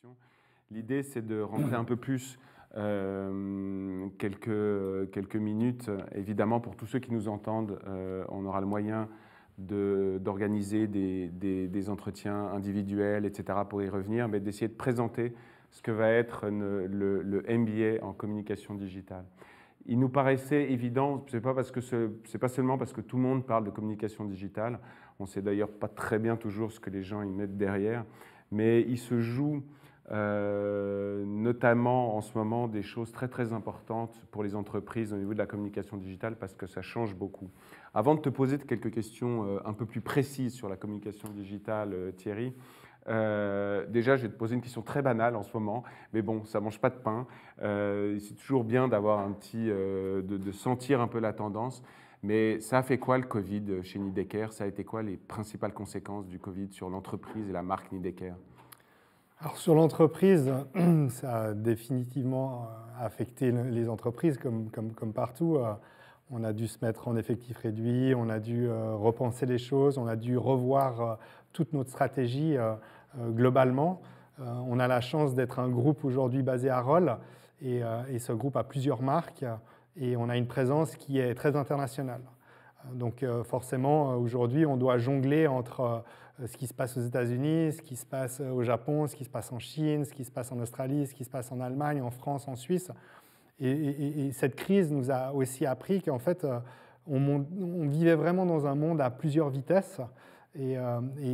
communication. L'idée, c'est de rentrer un peu plus quelques minutes. Évidemment, pour tous ceux qui nous entendent, on aura le moyen d'organiser des entretiens individuels, etc., pour y revenir, mais d'essayer de présenter ce que va être le MBA en communication digitale. Il nous paraissait évident, c'est pas seulement parce que tout le monde parle de communication digitale, on ne sait d'ailleurs pas très bien toujours ce que les gens y mettent derrière, mais il se joue notamment en ce moment des choses très très importantes pour les entreprises au niveau de la communication digitale parce que ça change beaucoup. Avant de te poser quelques questions un peu plus précises sur la communication digitale, Thierry, déjà, je vais te poser une question très banale en ce moment, mais bon, ça ne mange pas de pain. C'est toujours bien d'avoir de sentir un peu la tendance. Mais ça a fait quoi le Covid chez Nidecker? Ça a été quoi les principales conséquences du Covid sur l'entreprise et la marque Nidecker? Alors sur l'entreprise, ça a définitivement affecté les entreprises comme partout. On a dû se mettre en effectif réduit, on a dû repenser les choses, on a dû revoir toute notre stratégie globalement. On a la chance d'être un groupe aujourd'hui basé à Rolle et ce groupe a plusieurs marques et on a une présence qui est très internationale. Donc forcément, aujourd'hui, on doit jongler entre ce qui se passe aux États-Unis, ce qui se passe au Japon, ce qui se passe en Chine, ce qui se passe en Australie, ce qui se passe en Allemagne, en France, en Suisse. Et cette crise nous a aussi appris qu'en fait, on vivait vraiment dans un monde à plusieurs vitesses. Et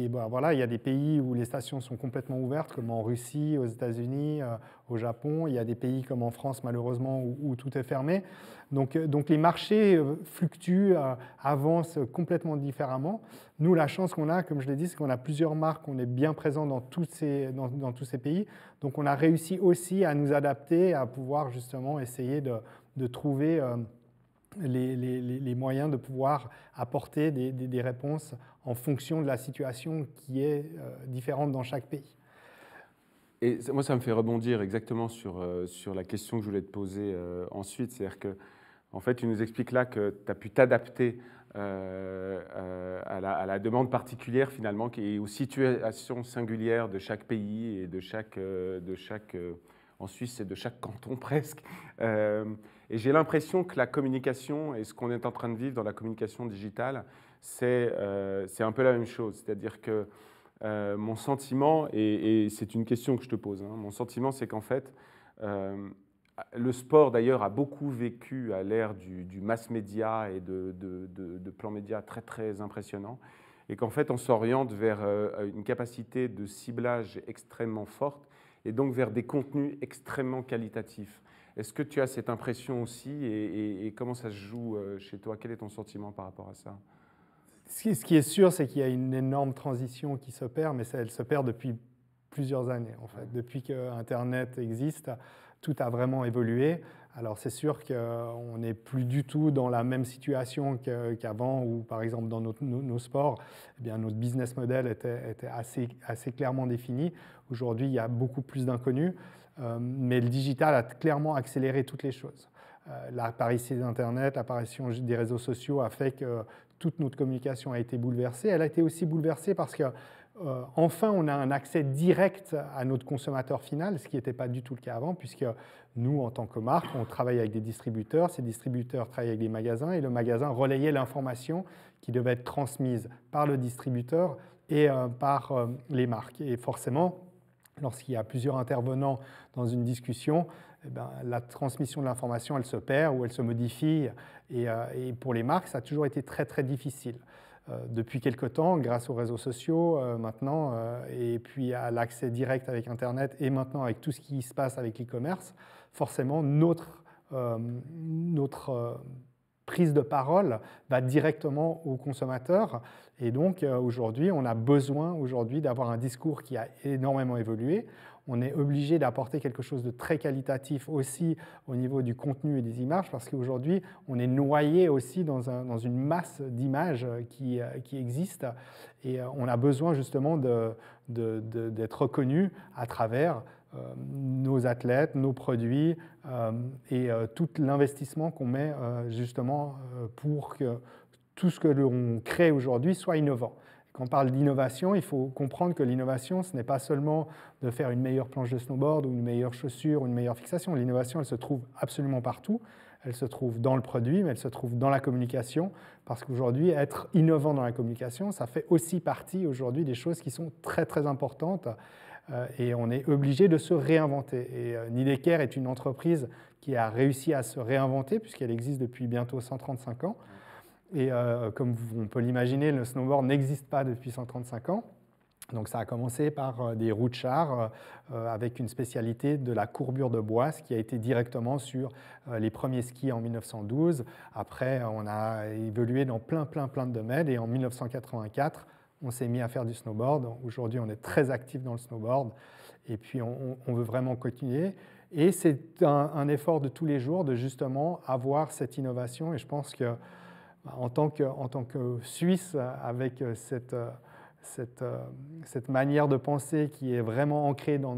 voilà, il y a des pays où les stations sont complètement ouvertes, comme en Russie, aux États-Unis, au Japon. Il y a des pays comme en France, malheureusement, où tout est fermé. Donc les marchés fluctuent, avancent complètement différemment. Nous, la chance qu'on a, comme je l'ai dit, c'est qu'on a plusieurs marques, on est bien présent dans tous ces pays. Donc on a réussi aussi à nous adapter, à pouvoir justement essayer de trouver les moyens de pouvoir apporter des réponses en fonction de la situation qui est différente dans chaque pays. Et moi, ça me fait rebondir exactement sur la question que je voulais te poser ensuite. C'est-à-dire que, en fait, tu nous expliques là que tu as pu t'adapter à la demande particulière, finalement, qui est aux situations singulières de chaque pays et en Suisse, c'est de chaque canton presque. Et j'ai l'impression que la communication et ce qu'on est en train de vivre dans la communication digitale, c'est un peu la même chose. C'est-à-dire que mon sentiment, et c'est une question que je te pose, hein, mon sentiment c'est qu'en fait, le sport d'ailleurs a beaucoup vécu à l'ère du mass média et de plans médias très très impressionnants, et qu'en fait on s'oriente vers une capacité de ciblage extrêmement forte, et donc vers des contenus extrêmement qualitatifs. Est-ce que tu as cette impression aussi, et comment ça se joue chez toi? Quel est ton sentiment par rapport à ça? Ce qui est sûr, c'est qu'il y a une énorme transition qui s'opère, mais elle s'opère depuis plusieurs années. En fait. Depuis que Internet existe, tout a vraiment évolué. Alors c'est sûr qu'on n'est plus du tout dans la même situation qu'avant, où par exemple dans nos sports, eh bien, notre business model était assez clairement défini. Aujourd'hui, il y a beaucoup plus d'inconnus, mais le digital a clairement accéléré toutes les choses. L'apparition d'Internet, l'apparition des réseaux sociaux a fait que toute notre communication a été bouleversée. Elle a été aussi bouleversée parce que enfin, on a un accès direct à notre consommateur final, ce qui n'était pas du tout le cas avant, puisque nous, en tant que marque, on travaille avec des distributeurs, ces distributeurs travaillent avec des magasins, et le magasin relayait l'information qui devait être transmise par le distributeur et par les marques. Et forcément, lorsqu'il y a plusieurs intervenants dans une discussion, eh bien, la transmission de l'information, elle se perd ou elle se modifie. Et pour les marques, ça a toujours été très, très difficile. Depuis quelque temps, grâce aux réseaux sociaux maintenant, et puis à l'accès direct avec Internet, et maintenant avec tout ce qui se passe avec l'e-commerce, forcément, notre prise de parole va directement au consommateur. Et donc, aujourd'hui, on a besoin d'avoir un discours qui a énormément évolué. On est obligé d'apporter quelque chose de très qualitatif aussi au niveau du contenu et des images, parce qu'aujourd'hui, on est noyé aussi dans une masse d'images qui existe. Et on a besoin justement d'être reconnu à travers nos athlètes, nos produits et tout l'investissement qu'on met justement pour que tout ce que l'on crée aujourd'hui soit innovant. Quand on parle d'innovation, il faut comprendre que l'innovation, ce n'est pas seulement de faire une meilleure planche de snowboard ou une meilleure chaussure ou une meilleure fixation. L'innovation, elle se trouve absolument partout. Elle se trouve dans le produit, mais elle se trouve dans la communication, parce qu'aujourd'hui, être innovant dans la communication, ça fait aussi partie aujourd'hui des choses qui sont très très importantes, et on est obligé de se réinventer. Et Nideker est une entreprise qui a réussi à se réinventer, puisqu'elle existe depuis bientôt 135 ans. Et comme on peut l'imaginer, le snowboard n'existe pas depuis 135 ans. Donc ça a commencé par des roues de char avec une spécialité de la courbure de bois, ce qui a été directement sur les premiers skis en 1912. Après, on a évolué dans plein de domaines, et en 1984, on s'est mis à faire du snowboard. Aujourd'hui, on est très actif dans le snowboard, et puis on veut vraiment continuer. Et c'est un effort de tous les jours de justement avoir cette innovation, et je pense que en tant que Suisse, avec cette manière de penser qui est vraiment ancrée dans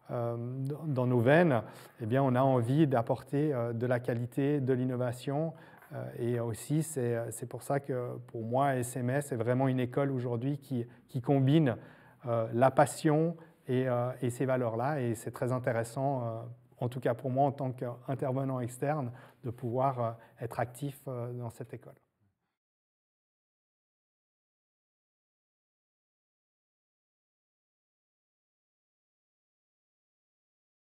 nos veines, eh bien, on a envie d'apporter de la qualité, de l'innovation. Et aussi, c'est pour ça que pour moi, SMS est vraiment une école aujourd'hui qui combine la passion et ces valeurs-là. Et c'est très intéressant, en tout cas pour moi en tant qu'intervenant externe, de pouvoir être actif dans cette école.